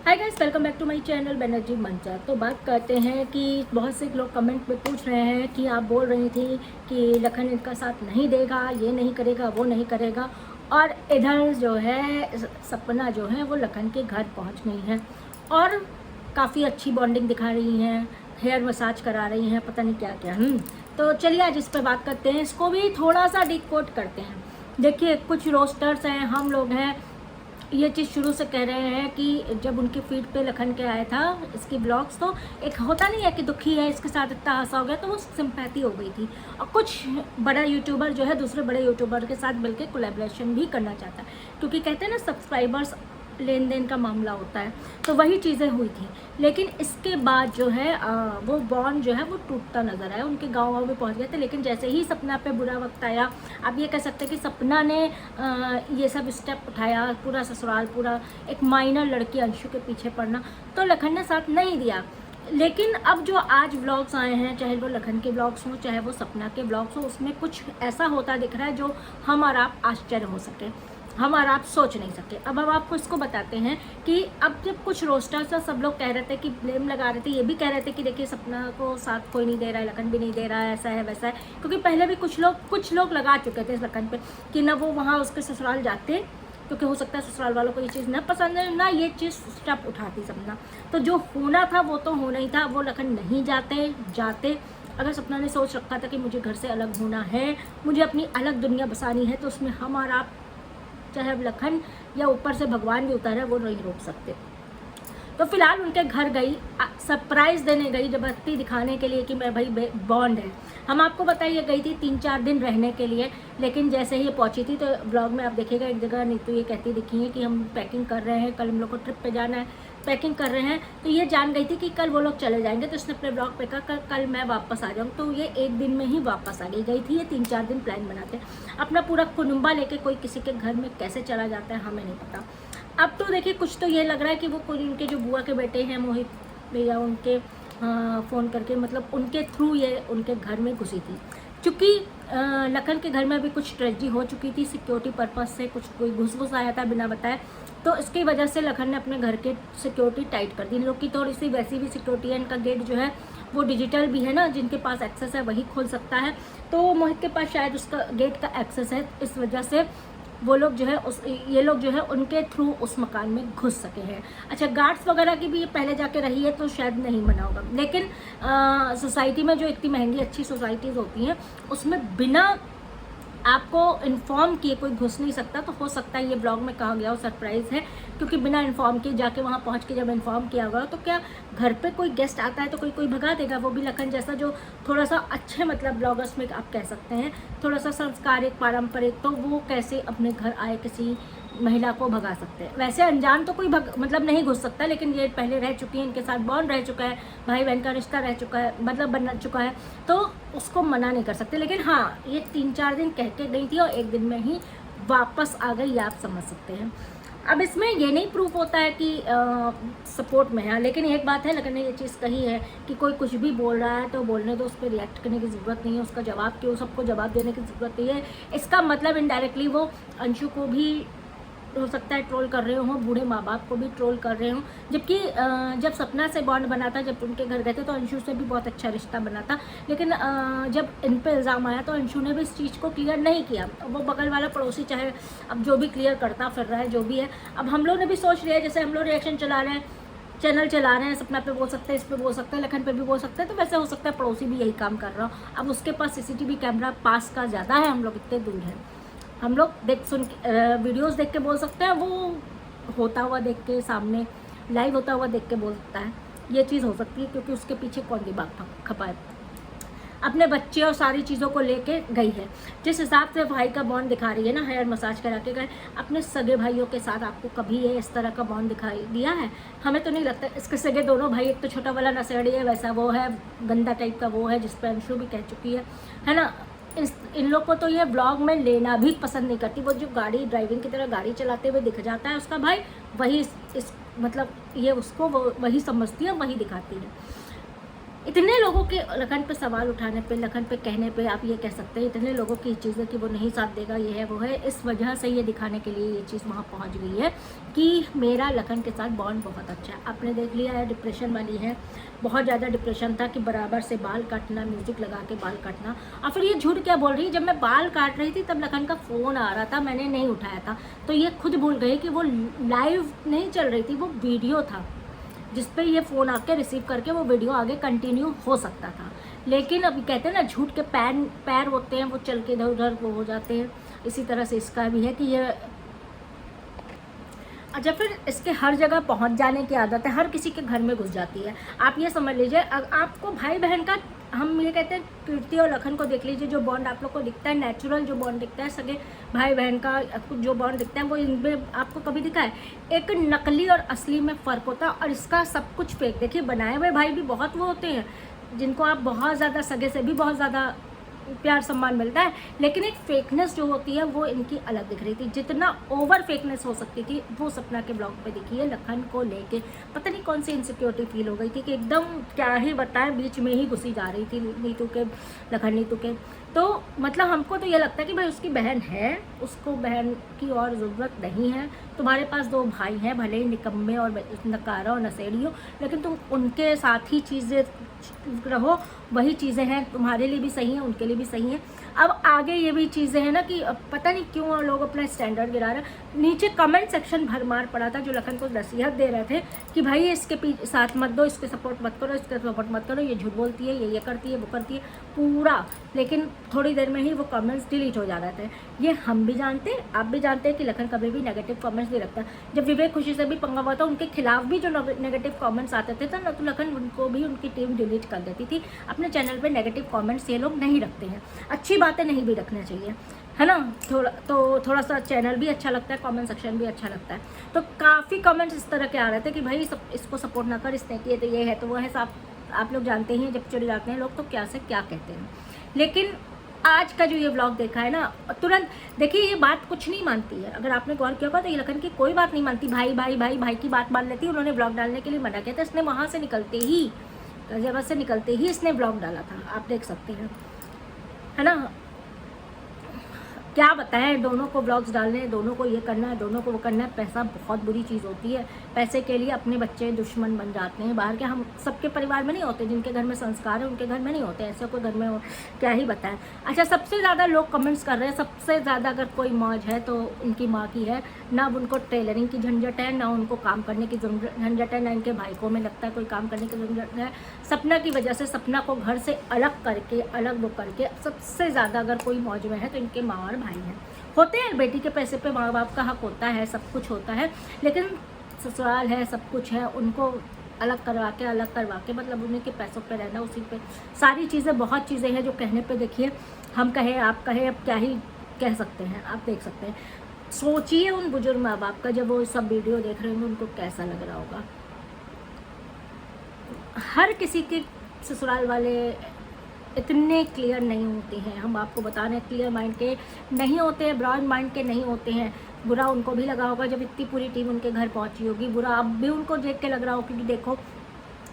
Hi guys, welcome back to my channel Banerjee मंचा। तो बात करते हैं कि बहुत से लोग कमेंट में पूछ रहे हैं कि आप बोल रही थी कि लखन इनका साथ नहीं देगा, ये नहीं करेगा, वो नहीं करेगा, और इधर जो है सपना जो है वो लखन के घर पहुंच गई है और काफ़ी अच्छी बॉन्डिंग दिखा रही हैं, हेयर मसाज करा रही हैं, पता नहीं क्या क्या। तो चलिए आज इस पर बात करते हैं, इसको भी थोड़ा सा डिकोड करते हैं। देखिए, कुछ रोस्टर्स हैं, हम लोग हैं, ये चीज़ शुरू से कह रहे हैं कि जब उनकी फीड पे लखन के आया था इसकी ब्लॉग्स, तो एक होता नहीं है कि दुखी है, इसके साथ इतना हंसा हो गया, तो वो सिंपैथी हो गई थी। और कुछ बड़ा यूट्यूबर जो है दूसरे बड़े यूट्यूबर के साथ मिलकर कोलैबोरेशन भी करना चाहता है, क्योंकि कहते हैं ना सब्सक्राइबर्स लेन देन का मामला होता है, तो वही चीज़ें हुई थी। लेकिन इसके बाद जो है वो बॉन्ड जो है वो टूटता नज़र आया। उनके गाँव में पहुंच गए थे, लेकिन जैसे ही सपना पे बुरा वक्त आया, आप ये कह सकते हैं कि सपना ने ये सब स्टेप उठाया, पूरा ससुराल, पूरा एक माइनर लड़की अंशु के पीछे पड़ना, तो लखन ने साथ नहीं दिया। लेकिन अब जो आज व्लॉग्स आए हैं, चाहे वो लखन के व्लॉग्स हों चाहे वो सपना के व्लॉग्स हों, उसमें कुछ ऐसा होता दिख रहा है जो हम और आप आश्चर्य हो सके, हम और आप सोच नहीं सके। अब हम आपको इसको बताते हैं कि अब जब कुछ रोस्टर्स और सब लोग कह रहे थे कि ब्लेम लगा रहे थे, ये भी कह रहे थे कि देखिए सपना को साथ कोई नहीं दे रहा है, लखन भी नहीं दे रहा है, ऐसा है वैसा है, क्योंकि पहले भी कुछ लोग लगा चुके थे इस लखन पे कि ना वो वहाँ उसके ससुराल जाते, क्योंकि हो सकता है ससुराल वालों को ये चीज़ ना पसंद है, ना ये चीज़ स्टेप उठाती सपना। तो जो होना था वो तो होना ही था, वो लखन नहीं जाते। अगर सपना ने सोच रखा था कि मुझे घर से अलग होना है, मुझे अपनी अलग दुनिया बसानी है, तो उसमें हम और आप, चाहे अब लखन या ऊपर से भगवान भी उतारे, वो नहीं रोक सकते। तो फिलहाल उनके घर गई, सरप्राइज़ देने गई, जबरदस्ती दिखाने के लिए कि मैं भाई बॉन्ड है। हम आपको बताइए गई थी 3-4 दिन रहने के लिए, लेकिन जैसे ही ये पहुंची थी तो ब्लॉग में आप देखिएगा एक जगह नीतू ये कहती दिखी है कि हम पैकिंग कर रहे हैं, कल हम लोग को ट्रिप पे जाना है, पैकिंग कर रहे हैं। तो ये जान गई थी कि कल वो लोग चले जाएंगे, तो उसने अपने ब्लॉग पे कहा कल मैं वापस आ जाऊँ। तो ये एक दिन में ही वापस आ गई थी। ये 3-4 दिन प्लान बनाते, अपना पूरा कुनुम्बा लेके कोई किसी के घर में कैसे चला जाता है हमें नहीं पता। अब तो देखिए कुछ तो ये लग रहा है कि वो कोई उनके जो बुआ के बेटे हैं मोहित भैया, उनके फ़ोन करके, मतलब उनके थ्रू ये उनके घर में घुसी थी। चूँकि लखन के घर में भी कुछ ट्रेजेडी हो चुकी थी, सिक्योरिटी पर्पज़ से कुछ कोई घुस आया था बिना बताए, तो इसकी वजह से लखन ने अपने घर के सिक्योरिटी टाइट कर दी। इन लोग की थोड़ी सी वैसी भी सिक्योरिटी है, इनका गेट जो है वो डिजिटल भी है ना, जिनके पास एक्सेस है वही खोल सकता है। तो मोहित के पास शायद उसका गेट का एक्सेस है, इस वजह से वो लोग जो है ये लोग जो है उनके थ्रू उस मकान में घुस सके हैं। अच्छा, गार्ड्स वगैरह की भी ये पहले जाके रही है तो शायद नहीं मना होगा, लेकिन सोसाइटी में जो इतनी महंगी अच्छी सोसाइटीज़ होती हैं उसमें बिना आपको इन्फॉर्म किए कोई घुस नहीं सकता। तो हो सकता है ये ब्लॉग में कहा गया हो सरप्राइज़ है, क्योंकि बिना इन्फॉर्म किए जाके वहाँ पहुँच के जब इन्फॉर्म किया होगा, तो क्या घर पे कोई गेस्ट आता है तो कोई भगा देगा, वो भी लखन जैसा जो थोड़ा सा अच्छे, मतलब ब्लॉगर्स में आप कह सकते हैं थोड़ा सा संस्कारिक पारंपरिक, तो वो कैसे अपने घर आए किसी महिला को भगा सकते हैं। वैसे अनजान तो कोई मतलब नहीं घुस सकता, लेकिन ये पहले रह चुकी है, इनके साथ बॉन्ड रह चुका है, भाई बहन का रिश्ता रह चुका है, मतलब बन चुका है, तो उसको मना नहीं कर सकते। लेकिन हाँ, ये 3-4 दिन कह के गई थी और एक दिन में ही वापस आ गई, आप समझ सकते हैं। अब इसमें ये नहीं प्रूफ होता है कि सपोर्ट में है, लेकिन एक बात है, लखन ने ये चीज़ कही है कि कोई कुछ भी बोल रहा है तो बोलने दो, उस पर रिएक्ट करने की ज़रूरत नहीं है, उसका जवाब क्यों, सबको जवाब देने की ज़रूरत नहीं है। इसका मतलब इनडायरेक्टली वो अंशु को भी हो सकता है ट्रोल कर रहे हों, बूढ़े माँ बाप को भी ट्रोल कर रहे हों, जबकि जब सपना से बॉन्ड बना था, जब उनके घर गए थे तो अंशु से भी बहुत अच्छा रिश्ता बना था, लेकिन जब इन पे इल्ज़ाम आया तो अंशु ने भी इस चीज़ को क्लियर नहीं किया। वो बगल वाला पड़ोसी चाहे अब जो भी क्लियर करता फिर रहा है, जो भी है, अब हम लोग ने भी सोच लिया, जैसे हम लोग रिएक्शन चला रहे हैं, चैनल चला रहे हैं, सपना पे बोल सकते हैं, इस पे बोल सकते हैं, लखन पे भी बोल सकते हैं, तो वैसे हो सकता है पड़ोसी भी यही काम कर रहा हो। अब उसके पास CCTV कैमरा पास का ज़्यादा है, हम लोग इतने दूर हैं, हम लोग वीडियोस देख के बोल सकते हैं, वो होता हुआ देख के, सामने लाइव होता हुआ देख के बोल सकता है। ये चीज़ हो सकती है, क्योंकि उसके पीछे कौन दिमाग खपाए, अपने बच्चे और सारी चीज़ों को लेके गई है। जिस हिसाब से भाई का बॉन्ड दिखा रही है ना, हेयर मसाज करा के गए, अपने सगे भाइयों के साथ आपको कभी ये इस तरह का बॉन्ड दिखाई दिया है? हमें तो नहीं लगता। इसके सगे दोनों भाई, एक तो छोटा वाला नशेड़ी है, वैसा वो है गंदा टाइप का वो है, जिस पर अंशु भी कह चुकी है ना। इन लोग को तो ये ब्लॉग में लेना भी पसंद नहीं करती। वो जो गाड़ी ड्राइविंग की तरह गाड़ी चलाते हुए दिख जाता है उसका भाई, वही इस मतलब ये उसको वो वही समझती है, वही दिखाती है। इतने लोगों के लखन पे सवाल उठाने पे, लखन पे कहने पे आप ये कह सकते हैं, इतने लोगों की चीज़ें कि वो नहीं साथ देगा, ये है वो है, इस वजह से ये दिखाने के लिए ये चीज़ वहाँ पहुँच गई है कि मेरा लखन के साथ बॉन्ड बहुत अच्छा है। आपने देख लिया है, डिप्रेशन वाली है, बहुत ज़्यादा डिप्रेशन था कि बराबर से बाल काटना, म्यूज़िक लगा के बाल काटना। और फिर ये झूठ क्या बोल रही है, जब मैं बाल काट रही थी तब लखन का फ़ोन आ रहा था, मैंने नहीं उठाया था। तो ये खुद भूल गई कि वो लाइव नहीं चल रही थी, वो वीडियो था जिस पे ये फ़ोन आके रिसीव करके वो वीडियो आगे कंटिन्यू हो सकता था। लेकिन अभी कहते हैं ना, झूठ के पैर होते हैं, वो चल के इधर उधर वो हो जाते हैं। इसी तरह से इसका भी है कि ये अच्छा, फिर इसके हर जगह पहुंच जाने की आदत है, हर किसी के घर में घुस जाती है। आप ये समझ लीजिए, आपको भाई बहन का, हम ये कहते हैं कीर्ति और लखन को देख लीजिए, जो बॉन्ड आप लोग को दिखता है, नेचुरल जो बॉन्ड दिखता है, सगे भाई बहन का जो बॉन्ड दिखता है, वो इनमें आपको कभी दिखा है? एक नकली और असली में फ़र्क होता है। और इसका सब कुछ फेक, देखिए बनाए हुए भाई भी बहुत वो होते हैं जिनको आप बहुत ज़्यादा सगे से भी बहुत ज़्यादा प्यार सम्मान मिलता है, लेकिन एक फेकनेस जो होती है वो इनकी अलग दिख रही थी। जितना ओवर फेकनेस हो सकती थी वो सपना के ब्लॉग पे दिखी है। लखन को लेके पता नहीं कौन सी इनसिक्योरिटी फील हो गई थी कि एकदम क्या ही बताएं, बीच में ही घुसी जा रही थी नीतू के, लखन नीतू के। तो मतलब हमको तो ये लगता है कि भाई उसकी बहन है, उसको बहन की और ज़रूरत नहीं है। तुम्हारे पास 2 भाई हैं, भले ही निकम्मे और नकारा और नशेड़ी हो, लेकिन तुम उनके साथ ही चीज़ें रहो, वही चीज़ें हैं तुम्हारे लिए भी सही हैं, उनके लिए भी सही हैं। अब आगे ये भी चीज़ें हैं ना कि पता नहीं क्यों लोग अपना स्टैंडर्ड गिरा रहे हैं। नीचे कमेंट सेक्शन भरमार पड़ा था जो लखन को नसीहत दे रहे थे कि भाई इसके साथ मत दो, इसके सपोर्ट मत करो, इसके सपोर्ट मत करो, ये झूठ बोलती है, ये करती है, वो करती है पूरा। लेकिन थोड़ी देर में ही वो कमेंट्स डिलीट हो जा रहे थे। ये हम भी जानते हैं, आप भी जानते हैं कि लखन कभी भी नेगेटिव कमेंट्स नहीं रखता। जब विवेक खुशी से भी पंगा हुआ था, उनके खिलाफ भी जो नेगेटिव कमेंट्स आते थे तो लखन उनको भी, उनकी टीम डिलीट कर देती थी। अपने चैनल पे नेगेटिव कमेंट्स ये लोग नहीं रखते हैं, अच्छी बातें नहीं भी रखना चाहिए, है ना। थोड़ा सा चैनल भी अच्छा लगता है, कमेंट सेक्शन भी अच्छा लगता है। तो काफ़ी कमेंट्स इस तरह के आ रहे थे कि भाई इसको सपोर्ट ना कर, इसने किए तो ये है तो वो है। आप लोग जानते ही हैं जब चले जाते हैं लोग तो क्या से क्या कहते हैं। लेकिन आज का जो ये व्लॉग देखा है ना, तुरंत देखिए ये बात कुछ नहीं मानती है। अगर आपने गौर किया होगा तो ये लखन की कोई बात नहीं मानती, भाई की बात मान लेती। उन्होंने व्लॉग डालने के लिए मना किया था, इसने वहाँ से निकलते ही, गाजियाबाद से निकलते ही इसने व्लॉग डाला था, आप देख सकते हैं, है ना। क्या बताएं, दोनों को ब्लॉग्स डालने हैं, दोनों को ये करना है, दोनों को वो करना है। पैसा बहुत बुरी चीज़ होती है, पैसे के लिए अपने बच्चे दुश्मन बन जाते हैं। बाहर के, हम सबके परिवार में नहीं होते, जिनके घर में संस्कार है उनके घर में नहीं होते, ऐसे कोई घर में हो, क्या ही बताएं। अच्छा, सबसे ज़्यादा लोग कमेंट्स कर रहे हैं, सबसे ज़्यादा अगर कोई मौज है तो उनकी माँ की है। ना उनको टेलरिंग की झंझट है, ना उनको काम करने की झंझट है, ना इनके भाई को में लगता है कोई काम करने की झंझट है। सपना की वजह से, सपना को घर से अलग करके, अलग वो करके सबसे ज़्यादा अगर कोई मौज में है तो इनके माँ और भाई हैं। होते हैं, बेटी के पैसे पे माँ बाप का हक होता है, सब कुछ होता है, लेकिन ससुराल है, सब कुछ है, उनको अलग करवा के मतलब उन्हीं के पैसों पे रहना, उसी पे सारी चीज़ें, बहुत चीज़ें हैं जो कहने पे देखिए हम कहें, आप कहें, अब क्या ही कह सकते हैं। आप देख सकते हैं, सोचिए उन बुजुर्ग माँ बाप का, जब वो सब वीडियो देख रहे होंगे उनको कैसा लग रहा होगा। हर किसी के ससुराल वाले इतने क्लियर नहीं होते हैं, हम आपको बता रहे हैं, क्लियर माइंड के नहीं होते हैं, ब्रॉड माइंड के नहीं होते हैं। बुरा उनको भी लगा होगा जब इतनी पूरी टीम उनके घर पहुंची होगी, बुरा अब भी उनको देख के लग रहा होगा कि देखो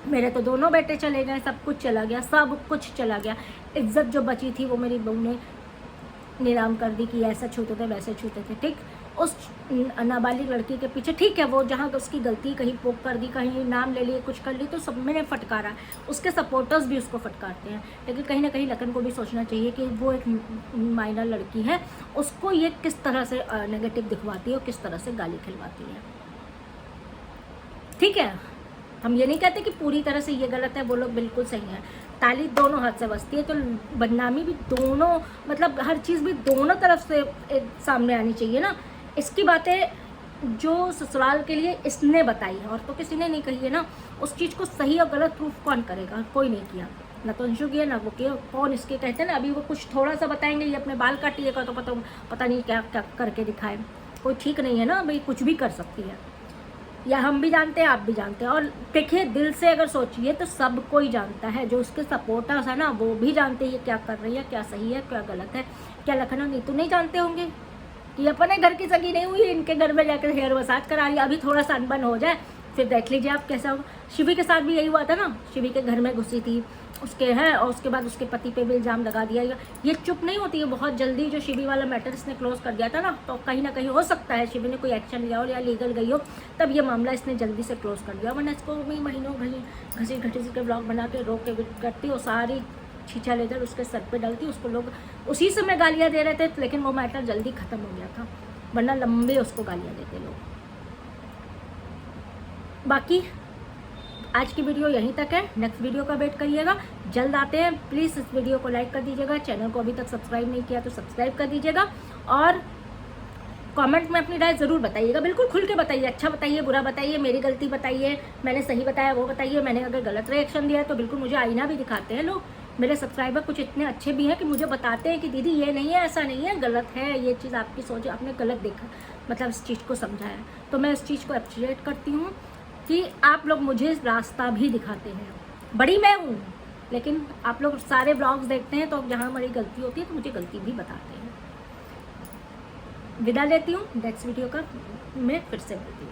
मेरे तो दोनों बेटे चले गए, सब कुछ चला गया, सब कुछ चला गया, इज्जत जो बची थी वो मेरी बहू ने नीलाम कर दी कि ऐसा छूते थे वैसे छूते थे। ठीक, उस नाबालिग लड़की के पीछे, ठीक है वो जहाँ उसकी गलती, कहीं पोक कर दी, कहीं नाम ले लिए, कुछ कर ली, तो सब मैंने फटकारा, उसके सपोर्टर्स भी उसको फटकारते हैं। लेकिन कहीं ना कहीं लखन को भी सोचना चाहिए कि वो एक माइनर लड़की है, उसको ये किस तरह से नेगेटिव दिखवाती है और किस तरह से गाली खिलवाती है। ठीक है, हम ये नहीं कहते कि पूरी तरह से ये गलत है, वो लोग बिल्कुल सही हैं। ताली दोनों हाथ से बजती है, तो बदनामी भी दोनों, मतलब हर चीज़ भी दोनों तरफ से सामने आनी चाहिए ना। इसकी बातें जो ससुराल के लिए इसने बताई है और तो किसी ने नहीं कही है ना, उस चीज़ को सही और गलत प्रूफ कौन करेगा? कोई नहीं किया, ना तो अंशु किया, ना वो किया, कौन इसके कहते हैं ना, अभी वो कुछ थोड़ा सा बताएंगे, ये अपने बाल काटिएगा तो पता नहीं क्या क्या करके दिखाए। कोई ठीक नहीं है ना भाई, कुछ भी कर सकती है, या हम भी जानते हैं, आप भी जानते हैं। और देखिए, दिल से अगर सोचिए तो सब कोई जानता है, जो उसके सपोर्टर्स है ना वो भी जानते हैं क्या कर रही है, क्या सही है, क्या गलत है। क्या लखन और नीतू नहीं जानते होंगे कि अपने घर की सगी नहीं हुई, इनके घर में जाकर हेयर मसाज करा लिया, अभी थोड़ा सा अनबन हो जाए फिर देख लीजिए आप कैसा होगा। शिवी के साथ भी यही हुआ था ना, शिवी के घर में घुसी थी उसके है, और उसके बाद उसके पति पे भी इल्ज़ाम लगा दिया। ये चुप नहीं होती है, बहुत जल्दी जो शिवी वाला मैटर इसने क्लोज कर दिया था ना, तो कहीं ना कहीं हो सकता है शिवी ने कोई एक्शन लिया हो या लीगल गई हो, तब ये मामला इसने जल्दी से क्लोज कर दिया। वरना इसको भी महीनों घसी के ब्लॉग बना के रोक के करती, और सारी छीछा लेकर उसके सर पे डालती, उसको लोग उसी समय गालियाँ दे रहे थे, लेकिन वो मैटर जल्दी ख़त्म हो गया था, वरना लंबे उसको गालियाँ देते लोग। बाकी आज की वीडियो यहीं तक है, नेक्स्ट वीडियो का वेट करिएगा, जल्द आते हैं। प्लीज़ इस वीडियो को लाइक कर दीजिएगा, चैनल को अभी तक सब्सक्राइब नहीं किया तो सब्सक्राइब कर दीजिएगा, और कमेंट में अपनी राय ज़रूर बताइएगा, बिल्कुल खुल के बताइए, अच्छा बताइए, बुरा बताइए, मेरी गलती बताइए, मैंने सही बताया वो बताइए, मैंने अगर गलत रिएक्शन दिया है तो बिल्कुल मुझे आईना भी दिखाते हैं लोग। मेरे सब्सक्राइबर कुछ इतने अच्छे भी हैं कि मुझे बताते हैं कि दीदी ये नहीं है, ऐसा नहीं है, गलत है, ये चीज़ आपकी सोच, आपने गलत देखा, मतलब इस चीज़ को समझा है। तो मैं इस चीज़ को अप्रिशिएट करती हूँ कि आप लोग मुझे रास्ता भी दिखाते हैं। बड़ी मैं हूँ, लेकिन आप लोग सारे ब्लॉग्स देखते हैं, तो जहाँ हमारी गलती होती है तो मुझे गलती भी बताते हैं। विदा लेती हूँ, नेक्स्ट वीडियो का मैं फिर से मिलती हूँ।